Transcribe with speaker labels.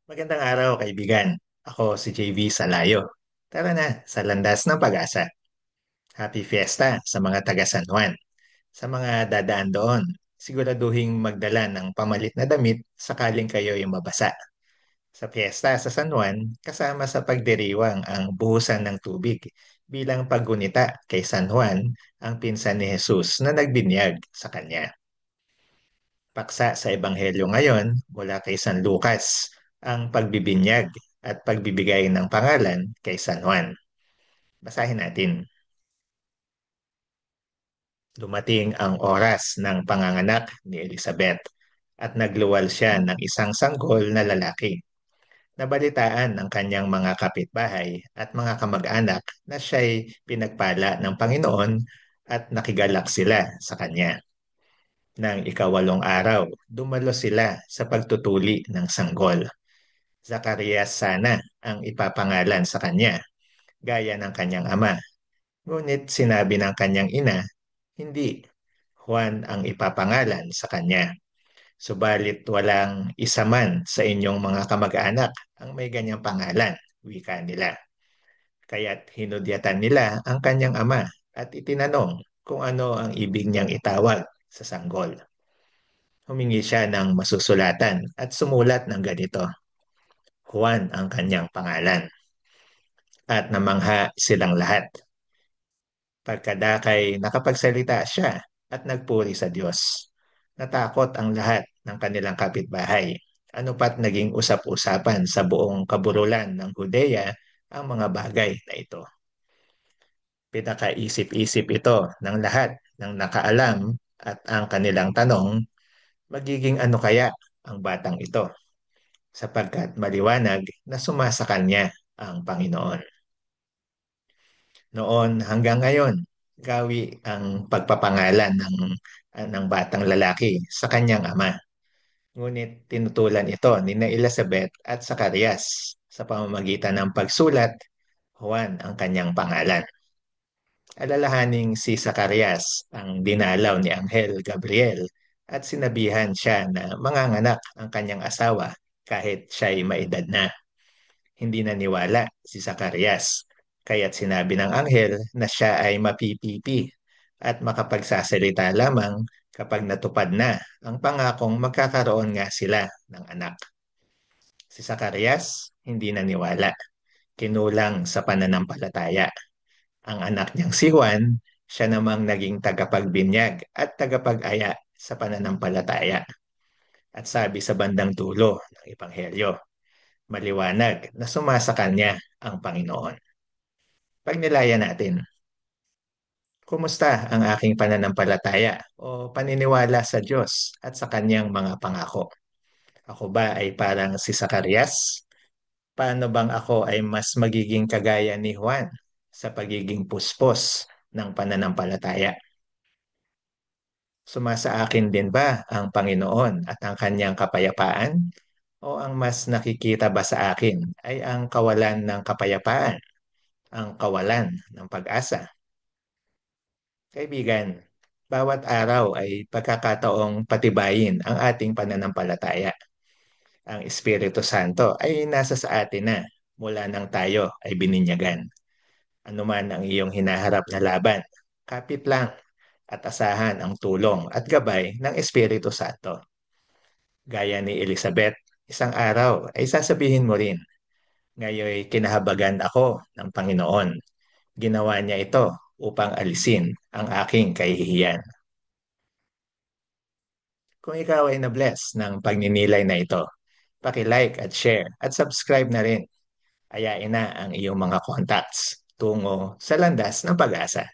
Speaker 1: Magandang araw, kaibigan. Ako si JV Salayo. Tara na sa landas ng pag-asa. Happy Fiesta sa mga taga San Juan. Sa mga dadaan doon, siguraduhing magdala ng pamalit na damit sakaling kayo yung mabasa. Sa fiesta sa San Juan, kasama sa pagdiriwang ang buhusan ng tubig bilang paggunita kay San Juan, ang pinsan ni Jesus na nagbinyag sa kanya. Paksa sa Ebanghelyo ngayon mula kay San Lucas ang pagbibinyag at pagbibigay ng pangalan kay San Juan. Basahin natin. Dumating ang oras ng panganganak ni Elizabeth at nagluwal siya ng isang sanggol na lalaki. Nabalitaan ng kanyang mga kapitbahay at mga kamag-anak na siya'y pinagpala ng Panginoon at nakigalak sila sa kanya. Nang ikawalong araw, dumalo sila sa pagtutuli ng sanggol. Zacarias sana ang ipapangalan sa kanya, gaya ng kanyang ama. Ngunit sinabi ng kanyang ina, hindi, Juan ang ipapangalan sa kanya. Subalit walang isa man sa inyong mga kamag-anak ang may ganyang pangalan, wika nila. Kaya't hinudyatan nila ang kanyang ama at itinanong kung ano ang ibig niyang itawag sa sanggol. Humingi siya ng masusulatan at sumulat ng ganito. Juan ang kanyang pangalan. At namangha silang lahat. Pagkadakay nakapagsalita siya at nagpuri sa Diyos. Natakot ang lahat ng kanilang kapitbahay. Ano pat naging usap-usapan sa buong kabululan ng Judea ang mga bagay na ito. Pinakaisip-isip ito ng lahat ng nakaalam at ang kanilang tanong, magiging ano kaya ang batang ito? Sapagkat maliwanag na sumasa kanya ang Panginoon. Noon hanggang ngayon, gawi ang pagpapangalan ng batang lalaki sa kanyang ama. Ngunit tinutulan ito ni na Elizabeth at Zacarias sa pamamagitan ng pagsulat, Juan ang kanyang pangalan. Alalahaning si Zacarias ang dinalaw ni Anghel Gabriel at sinabihan siya na manganganak ang kanyang asawa kahit siya'y maedad na. Hindi naniwala si Zacarias, kaya't sinabi ng anghel na siya ay mapipipi at makapagsasalita lamang kapag natupad na ang pangakong magkakaroon nga sila ng anak. Si Zacarias hindi naniwala, kinulang sa pananampalataya. Ang anak niyang si Juan, siya namang naging tagapagbinyag at tagapag-aya sa pananampalataya. At sabi sa bandang dulo ng Ebanghelyo, maliwanag na sumasa kanya ang Panginoon. Pagnilaya natin, kumusta ang aking pananampalataya o paniniwala sa Diyos at sa kanyang mga pangako? Ako ba ay parang si Zacarias? Paano bang ako ay mas magiging kagaya ni Juan sa pagiging puspos ng pananampalataya? Sumasa akin din ba ang Panginoon at ang kanyang kapayapaan? O ang mas nakikita ba sa akin ay ang kawalan ng kapayapaan, ang kawalan ng pag-asa? Kaibigan, bawat araw ay pagkakataong patibayin ang ating pananampalataya. Ang Espiritu Santo ay nasa sa atin na mula nang tayo ay bininyagan. Ano man ang iyong hinaharap na laban, kapit lang at asahan ang tulong at gabay ng Espiritu Santo. Gaya ni Elizabeth, isang araw ay sasabihin mo rin, ngayoy kinahabagan ako ng Panginoon. Ginawa niya ito upang alisin ang aking kahihiyan. Kung ikaw ay na-bless ng pagninilay na ito, paki-like at share at subscribe na rin. Ayain na ang iyong mga contacts tungo sa landas ng pag-asa.